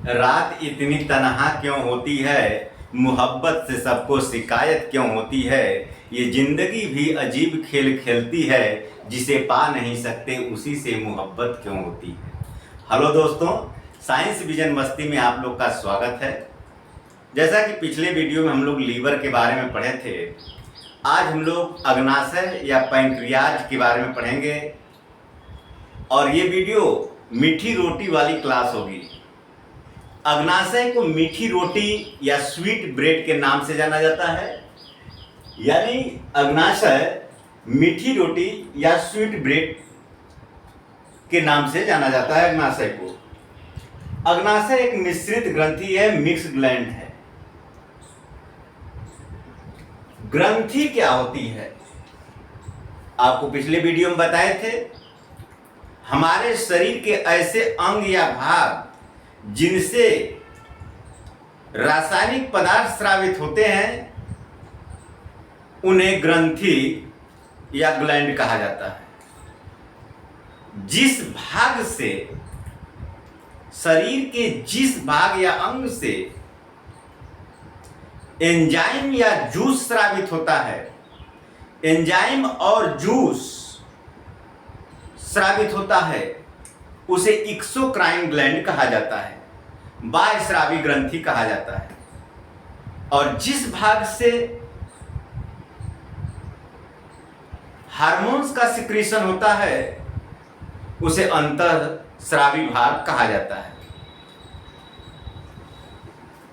रात इतनी तन्हा क्यों होती है, मोहब्बत से सबको शिकायत क्यों होती है। ये जिंदगी भी अजीब खेल खेलती है, जिसे पा नहीं सकते उसी से मोहब्बत क्यों होती है। हेलो दोस्तों, साइंस विजन मस्ती में आप लोग का स्वागत है। जैसा कि पिछले वीडियो में हम लोग लीवर के बारे में पढ़े थे, आज हम लोग अग्नाशय या पैंक्रियाज के बारे में पढ़ेंगे। और ये वीडियो मीठी रोटी वाली क्लास होगी। अग्नाशय को मीठी रोटी या स्वीट ब्रेड के नाम से जाना जाता है, यानी अग्नाशय मीठी रोटी या स्वीट ब्रेड के नाम से जाना जाता है। अग्नाशय को अग्नाशय एक मिश्रित ग्रंथि है, मिक्स ग्लैंड है। ग्रंथि क्या होती है, आपको पिछले वीडियो में बताए थे। हमारे शरीर के ऐसे अंग या भाग जिनसे रासायनिक पदार्थ स्रावित होते हैं, उन्हें ग्रंथि या ग्लैंड कहा जाता है। जिस भाग से, शरीर के जिस भाग या अंग से एंजाइम या जूस स्रावित होता है, एंजाइम और जूस स्रावित होता है, उसे एक्सोक्राइन ग्लैंड कहा जाता है, बाह्यस्रावी ग्रंथि कहा जाता है। और जिस भाग से हार्मोन्स का सिक्रीशन होता है, उसे अंतःस्रावी भाग कहा जाता है।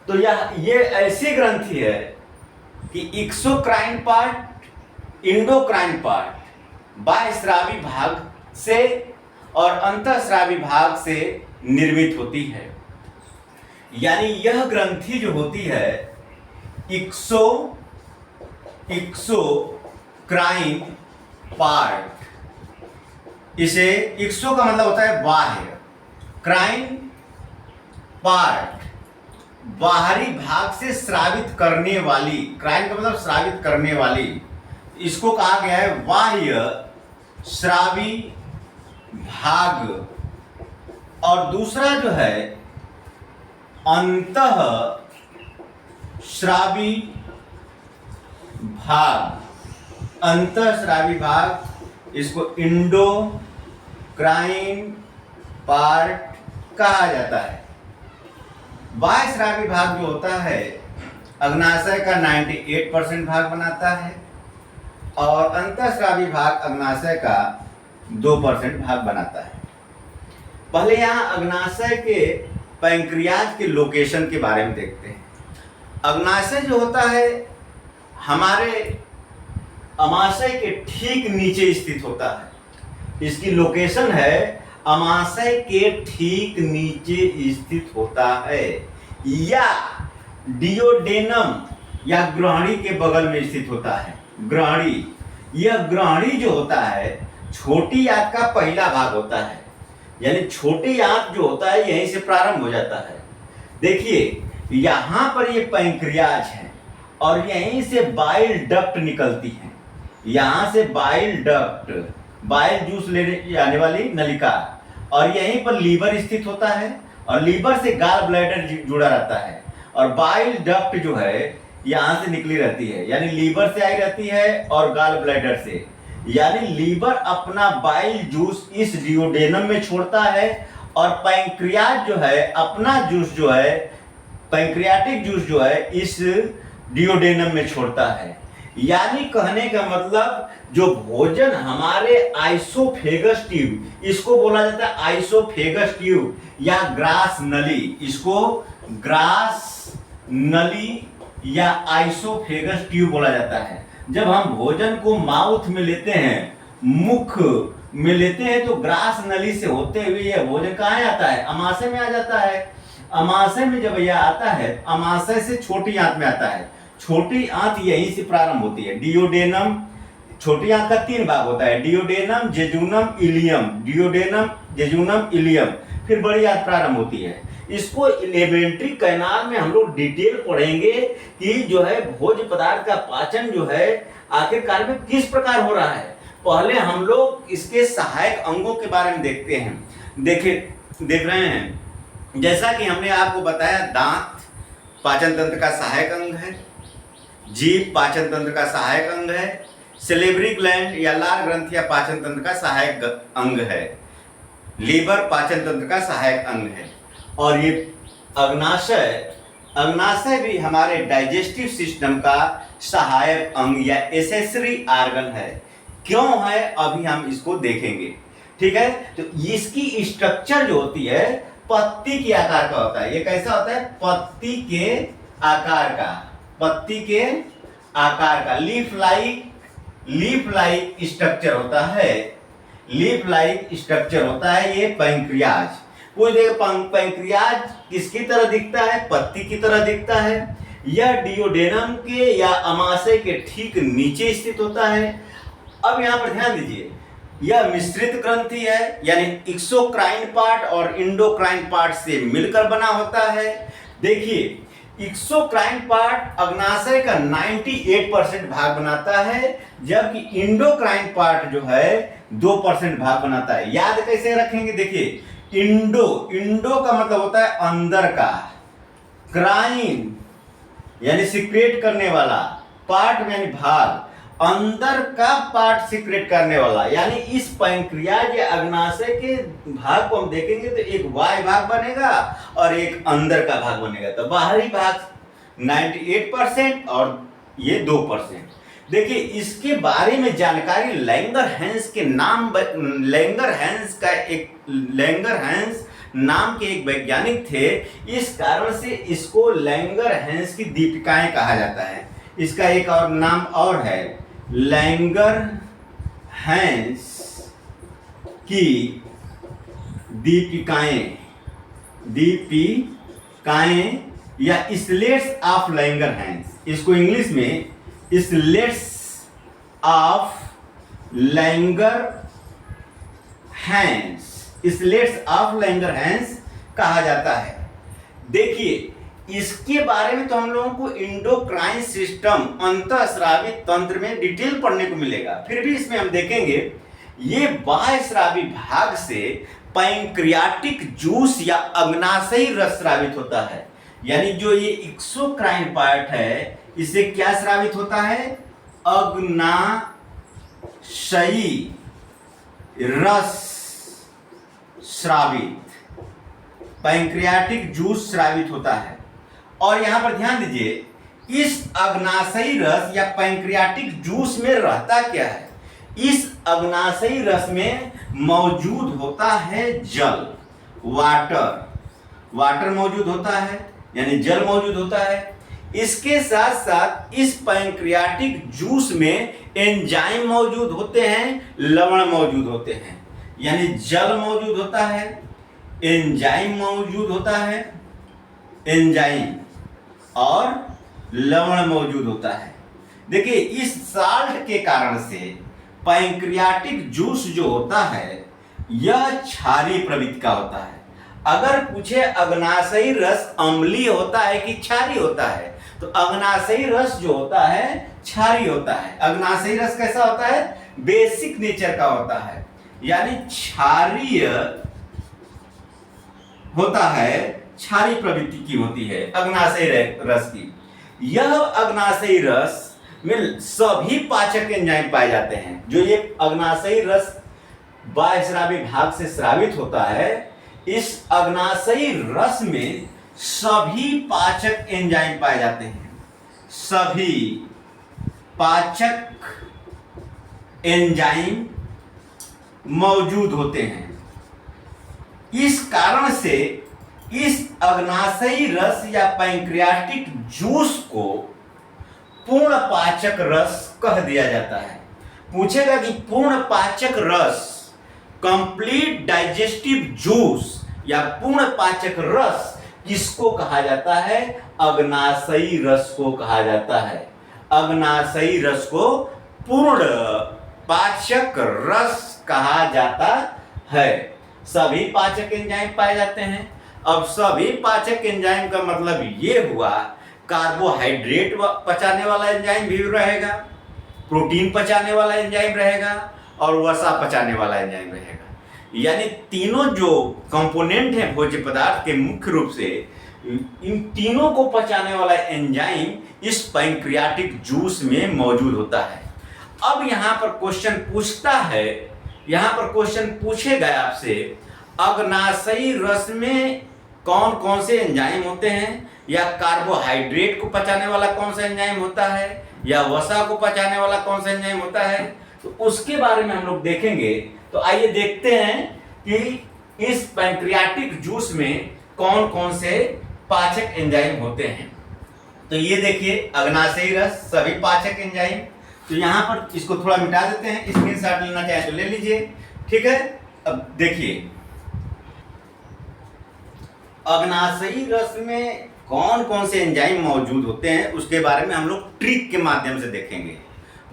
तो ये ऐसी ग्रंथि है कि एक्सोक्राइन पार्ट, इंडोक्राइन पार्ट बाह्यस्रावी भाग से और अंतःस्रावी भाग से निर्मित होती है। यानी यह ग्रंथि जो होती है एक्सोक्राइन पार्ट, इसे एक्सो का मतलब होता है बाह्य, क्राइन पार्ट बाहरी भाग से स्रावित करने वाली, क्राइन का मतलब स्रावित करने वाली, इसको कहा गया है बाह्य स्रावी भाग। और दूसरा जो है अंतः स्रावी भाग, अंतःस्रावी भाग, इसको इंडोक्राइन पार्ट कहा जाता है। बाह्यस्रावी भाग जो होता है अग्नाशय का 98% भाग बनाता है, और अंतःस्रावी भाग अग्नाशय का 2% भाग बनाता है। पहले यहाँ अग्नाशय के पैंक्रियाज के लोकेशन के बारे में देखते हैं। अग्नाशय जो होता है हमारे अमाशय के ठीक नीचे स्थित होता है। इसकी लोकेशन है अमाशय के ठीक नीचे स्थित होता है, या डियोडेनम या ग्रहणी के बगल में स्थित होता है। ग्रहणी, यह ग्रहणी जो होता है छोटी आंत का पहला भाग होता है, यानी छोटी आंत जो होता है यहीं से प्रारंभ हो जाता है। देखिए यहाँ पर ये पैंक्रियाज है और यहीं से बाइल डक्ट निकलती है। यहाँ से बाइल डक्ट, बाइल जूस लेने जाने वाली नलिका, और यहीं पर लीवर स्थित होता है, और लीवर से गाल ब्लैडर जुड़ा रहता है। और बाइल डक्ट जो है यहाँ से निकली रहती है, यानी लीवर से आई रहती है और गाल ब्लैडर से। यानी लीवर अपना बाइल जूस इस डियोडेनम में छोड़ता है, और पैंक्रियाज जो है अपना जूस जो है, पैंक्रियाटिक जूस जो है इस डियोडेनम में छोड़ता है। यानी कहने का मतलब जो भोजन हमारे आइसोफेगस ट्यूब, इसको बोला जाता है आइसोफेगस ट्यूब या ग्रास नली, इसको ग्रास नली या आइसोफेगस ट्यूब बोला जाता है। जब हम भोजन को माउथ में लेते हैं, मुख में लेते हैं, तो ग्रास नली से होते हुए यह भोजन कहाँ आता है, अमाशय में आ जाता है। अमाशय में जब यह आता है, अमाशय से छोटी आंत में आता है। छोटी आंत यहीं से प्रारंभ होती है। डियोडेनम, छोटी आंत का 3 भाग होता है, डियोडेनम, जेजुनम, इलियम। डियोडेनम, जेजुनम, इलियम, फिर बड़ी आंत प्रारंभ होती है। इसको एलिमेंट्री कैनाल में हम लोग डिटेल पढ़ेंगे कि जो है भोज्य पदार्थ का पाचन जो है आखिरकार में किस प्रकार हो रहा है। पहले हम लोग इसके सहायक अंगों के बारे में देखते हैं। देख रहे हैं जैसा कि हमने आपको बताया, दांत पाचन तंत्र का सहायक अंग है, जीभ पाचन तंत्र का सहायक अंग है, सेलेब्री ग्लैंड या लार ग्रंथि या पाचन तंत्र का सहायक अंग है, लीवर पाचन तंत्र का सहायक अंग है, और ये अग्नाशय अग्नाशय भी हमारे डाइजेस्टिव सिस्टम का सहायक अंग या एसेसरी आर्गन है। क्यों है, अभी हम इसको देखेंगे। ठीक है, तो इसकी स्ट्रक्चर जो होती है पत्ती के आकार का होता है। ये कैसा होता है, पत्ती के आकार का, पत्ती के आकार का लीफ लाइक स्ट्रक्चर होता है, लीफ लाइक स्ट्रक्चर होता है ये पैंक्रियाज। कोई देखो पैंक्रियाज किसकी तरह दिखता है, पत्ती की तरह दिखता है। यह डियोडेनम के या अमाशय के ठीक नीचे स्थित होता है। अब यहां पर ध्यान दीजिए, यह मिश्रित ग्रंथि है, यानी एक्सोक्राइन पार्ट और इंडोक्राइन पार्ट से मिलकर बना होता है। देखिए, एक्सोक्राइन पार्ट अग्नाशय का 98% भाग बनाता है, जबकि इंडोक्राइन पार्ट जो है 2% भाग बनाता है। याद कैसे रखेंगे, देखिए, इंडो का मतलब होता है अंदर का, क्राइन यानी सीक्रेट करने वाला, पार्ट यानी भाग, अंदर का पार्ट सीक्रेट करने वाला। यानी इस पैंक्रियाज या अग्नाशय के भाग को हम देखेंगे तो एक वाय भाग बनेगा और एक अंदर का भाग बनेगा। तो बाहरी भाग 98% और ये 2%। देखिए, इसके बारे में जानकारी लैंगरहैंस के नाम, लैंगरहैंस नाम के एक वैज्ञानिक थे। इस कारण से इसको लैंगरहैंस की दीपिकाएं कहा जाता है। इसका एक और नाम और है, लैंगरहैंस की दीपिकाएं या स्लेट्स ऑफ लैंगरहैंस। इसको इंग्लिश में स्लेट्स ऑफ लैंगरहैंस कहा जाता है। देखिए, इसके बारे में तो हम लोगों को इंडोक्राइन सिस्टम, अंतःस्रावी तंत्र में डिटेल पढ़ने को मिलेगा। फिर भी इसमें हम देखेंगे, ये बाह्यस्रावी भाग से पैंक्रियाटिक जूस या अग्नाशयी रस स्रावित होता है। यानी जो ये एक्सोक्राइन पार्ट है, इससे क्या स्रावित होता है, अग्नाशयी रस स्रावित, पैंक्रियाटिक जूस स्रावित होता है। और यहां पर ध्यान दीजिए, इस अग्नाशयी रस या पैंक्रियाटिक जूस में रहता क्या है, इस अग्नाशयी रस में मौजूद होता है जल, वाटर मौजूद होता है, यानी जल मौजूद होता है। इसके साथ साथ इस पैंक्रियाटिक जूस में एंजाइम मौजूद होते हैं, लवण मौजूद होते हैं। यानी जल मौजूद होता है, एंजाइम मौजूद होता है, एंजाइम और लवण मौजूद होता है। देखिए, इस साल्ट के कारण से पैंक्रियाटिक जूस जो होता है यह क्षारीय प्रवृत्ति का होता है। अगर पूछे अग्नाशयी रस अम्लीय होता है कि क्षारीय होता है, तो अग्नाशयी रस जो होता है क्षारीय होता है। अग्नाशयी रस कैसा होता है, बेसिक नेचर का होता है, यानी क्षारीय होता है, क्षारीय प्रवृत्ति की होती है अग्नाशयी रस की। यह अग्नाशयी रस में सभी पाचक एंजाइम पाए जाते हैं। जो ये अग्नाशयी रस बाह्यस्रावी भाग से स्रावित होता है, इस अग्नाशयी रस में सभी पाचक एंजाइम पाए जाते हैं, सभी पाचक एंजाइम मौजूद होते हैं। इस कारण से इस अग्नाशयी रस या पैंक्रियाटिक जूस को पूर्ण पाचक रस कह दिया जाता है। पूछेगा कि पूर्ण पाचक रस, कंप्लीट डाइजेस्टिव जूस या पूर्ण पाचक रस किसको कहा जाता है, अग्नाशयी रस को कहा जाता है। अग्नाशयी रस को पूर्ण पाचक रस कहा जाता है। सभी पाचक एंजाइम पाए जाते हैं। अब सभी पाचक एंजाइम का मतलब ये हुआ, कार्बोहाइड्रेट पचाने वाला एंजाइम भी रहेगा, प्रोटीन पचाने वाला एंजाइम रहेगा और वसा पचाने वाला एंजाइम रहेगा। यानी तीनों जो कंपोनेंट हैं भोज्य पदार्थ के मुख्य रूप से, इन तीनों को पचाने वाला एंजाइम इस पैंक्रियाटिक जूस में मौजूद होता है। अब यहाँ पर क्वेश्चन पूछता है, यहाँ पर क्वेश्चन पूछेगा आपसे, अग्नाशयी रस में कौन कौन से एंजाइम होते हैं, या कार्बोहाइड्रेट को पचाने वाला कौन सा एंजाइम होता है, या वसा को पचाने वाला कौन सा एंजाइम होता है, तो उसके बारे में हम लोग देखेंगे। तो आइए देखते हैं कि इस पैंक्रियाटिक जूस में कौन कौन से पाचक एंजाइम होते हैं। तो ये देखिए अग्नाशयी रस, सभी पाचक एंजाइम। तो यहाँ पर इसको थोड़ा मिटा देते हैं, स्क्रीनशॉट लेना चाहे तो ले लीजिए, ठीक है। अब देखिए अग्नाशयी रस में कौन कौन से एंजाइम मौजूद होते हैं उसके बारे में हम लोग ट्रिक के माध्यम से देखेंगे।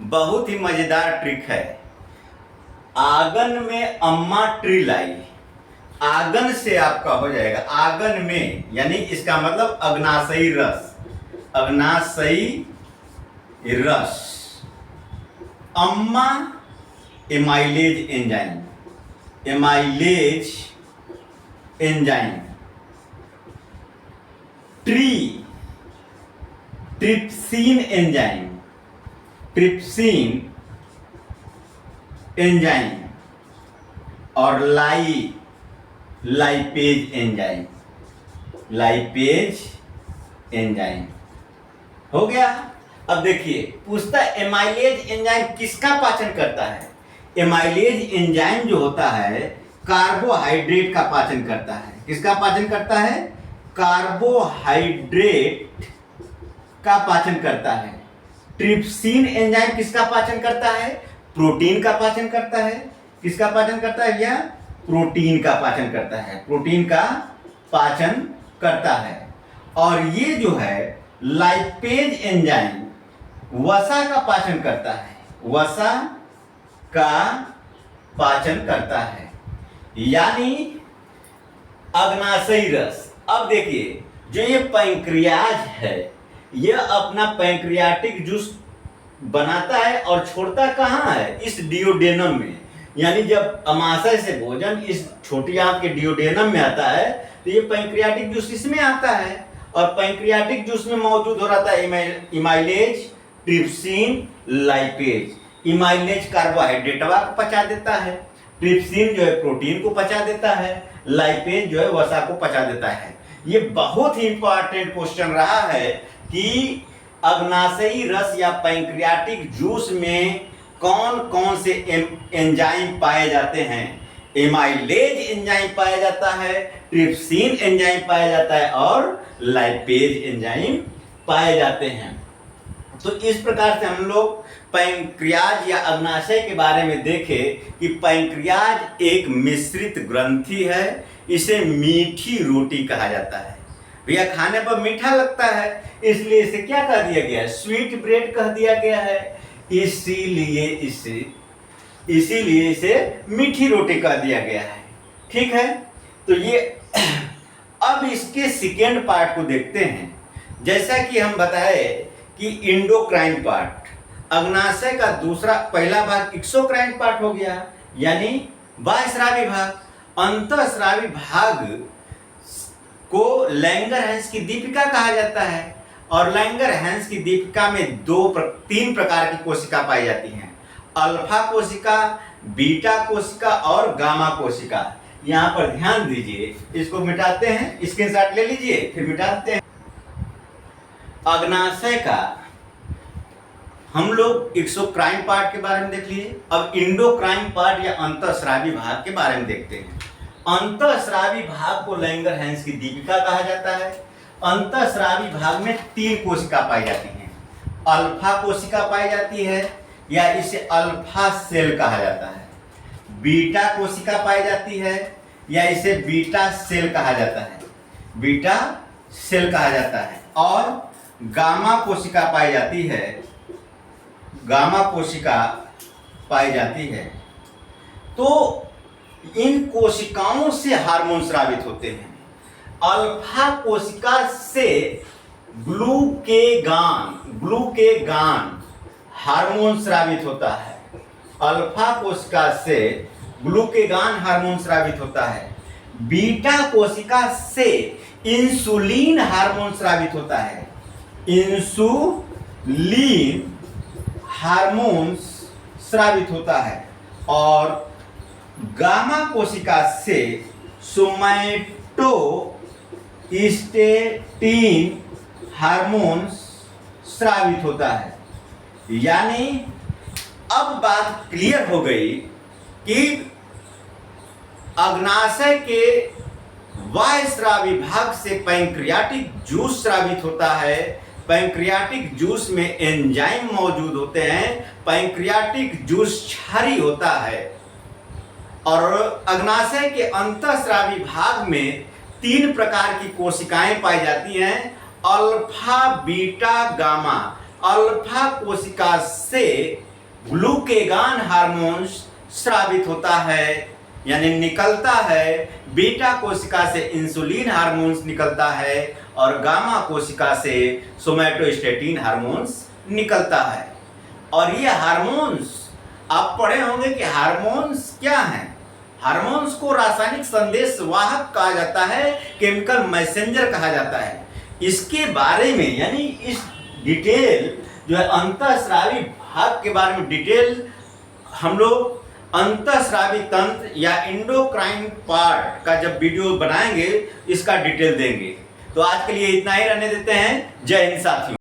बहुत ही मजेदार ट्रिक है। आगन में अम्मा ट्री लाई, आगन से आपका हो जाएगा आगन में, यानी इसका मतलब अग्नाशयी रस, अग्नाशयी रस, अम्मा amylase enzyme, amylase enzyme, tree trypsin enzyme, trypsin enzyme, और लाइपेज एंजाइम, लाइपेज एंजाइम हो गया। अब देखिए पूछता है एमाइलेज एंजाइम किसका पाचन करता है। एमाइलेज एंजाइम जो होता है कार्बोहाइड्रेट का पाचन करता है। किसका पाचन करता है? कार्बोहाइड्रेट का पाचन करता है। ट्रिप्सिन एंजाइम किसका पाचन करता है? प्रोटीन का पाचन करता है। किसका पाचन करता है? यह प्रोटीन का पाचन करता है, प्रोटीन का पाचन करता है। और ये जो है लाइपेज एंजाइम वसा का पाचन करता है, वसा का पाचन करता है, यानी अग्नाशयी रस। अब देखिए जो ये पैंक्रियाज है यह अपना पैंक्रियाटिक जूस बनाता है और छोड़ता कहाँ है? इस डियोडेनम में। यानी जब अमाशय से भोजन इस छोटी आंत के डियोडेनम में आता है तो ये पैंक्रियाटिक जूस इसमें आता है, और पैंक्रियाटिक जूस में मौजूद हो रहा था इमाइलेज, ट्रिप्सिन, लाइपेज। इमाइलेज कार्बोहाइड्रेट को पचा देता है, ट्रिप्सिन जो है प्रोटीन को पचा देता है, लाइपेज जो है वसा को पचा देता है। ये बहुत ही इंपॉर्टेंट क्वेश्चन रहा है कि अग्नाशयी रस या पैंक्रियाटिक जूस में कौन कौन से एंजाइम पाए जाते हैं। एमाइलेज एंजाइम पाया जाता है, ट्रिप्सिन एंजाइम पाया जाता है, और लाइपेज एंजाइम पाए जाते हैं। तो इस प्रकार से हम लोग पैंक्रियाज या अग्नाशय के बारे में देखें कि पैंक्रियाज एक मिश्रित ग्रंथि है। इसे मीठी रोटी कहा जाता है। भैया खाने पर मीठा लगता है इसलिए इसे क्या कह दिया गया है? स्वीट ब्रेड कह दिया गया है। इसीलिए इसे मीठी रोटी कह दिया गया है। ठीक है, तो ये अब इसके सेकेंड पार्ट को देखते हैं। जैसा कि हम बताए कि इंडोक्राइन पार्ट, अग्नाशय का पहला भाग एक्सोक्राइन पार्ट हो गया, यानी बाह्यस्रावी भाग। अंतःस्रावी भाग को लैंगरहैंस की दीपिका कहा जाता है, और लैंगरहैंस की दीपिका में 3 प्रकार की कोशिका पाई जाती हैं। अल्फा कोशिका, बीटा कोशिका और गामा कोशिका। यहाँ पर ध्यान दीजिए, इसको मिटाते हैं, स्क्रीनशॉट ले लीजिए फिर मिटाते हैं। अग्नाशय का हम लोग एक्सोक्राइन पार्ट के बारे में देख लिए। अब इंडोक्राइन पार्ट या अंतःस्रावी भाग के बारे में देखते हैं। अंतःस्रावी भाग को लैंगरहैंस की दीपिका कहा जाता है। अंतःस्रावी भाग में 3 कोशिका पाई जाती हैं। अल्फा कोशिका पाई जाती है, या इसे अल्फा सेल कहा जाता है। बीटा कोशिका पाई जाती है, या इसे बीटा सेल कहा जाता है, बीटा सेल कहा जाता है। और गामा कोशिका पाई जाती है, गामा कोशिका पाई जाती है। तो इन कोशिकाओं से हार्मोन स्रावित होते हैं। अल्फा कोशिका से ग्लूकेगान हार्मोन स्रावित होता है। अल्फा कोशिका से ग्लूकेगान हार्मोन स्रावित होता है। बीटा कोशिका से इंसुलिन हार्मोन स्रावित होता है। इंसुलिन हार्मोन स्रावित होता है। और गामा कोशिका से सोमैटोस्टेटिन हार्मोन स्रावित होता है। यानी अब बात क्लियर हो गई कि अग्नाशय के वाय स्रावी भाग से पैंक्रियाटिक जूस स्रावित होता है। पैंक्रियाटिक जूस में एंजाइम मौजूद होते हैं। पैंक्रियाटिक जूस क्षारी होता है। और अग्नाशय के अंतःस्रावी भाग में 3 प्रकार की कोशिकाएं पाई जाती हैं, अल्फा बीटा गामा। अल्फा कोशिका से ग्लूकेगान हार्मोन स्रावित होता है यानी निकलता है। बीटा कोशिका से इंसुलिन हार्मोन्स निकलता है और गामा कोशिका से सोमैटोस्टेटिन हार्मोन्स निकलता है। और ये हार्मोन्स आप पढ़े होंगे कि हार्मोन्स क्या हैं। हार्मोन्स को रासायनिक संदेश वाहक कहा जाता है, केमिकल मैसेंजर कहा जाता है। इसके बारे में यानी इस डिटेल जो है अंतःस्रावी भाग के बारे में डिटेल हम लोग अंतःस्रावी तंत्र या एंडोक्राइन पार्ट का जब वीडियो बनाएंगे इसका डिटेल देंगे। तो आज के लिए इतना ही रहने देते हैं। जय हिंद साथियों।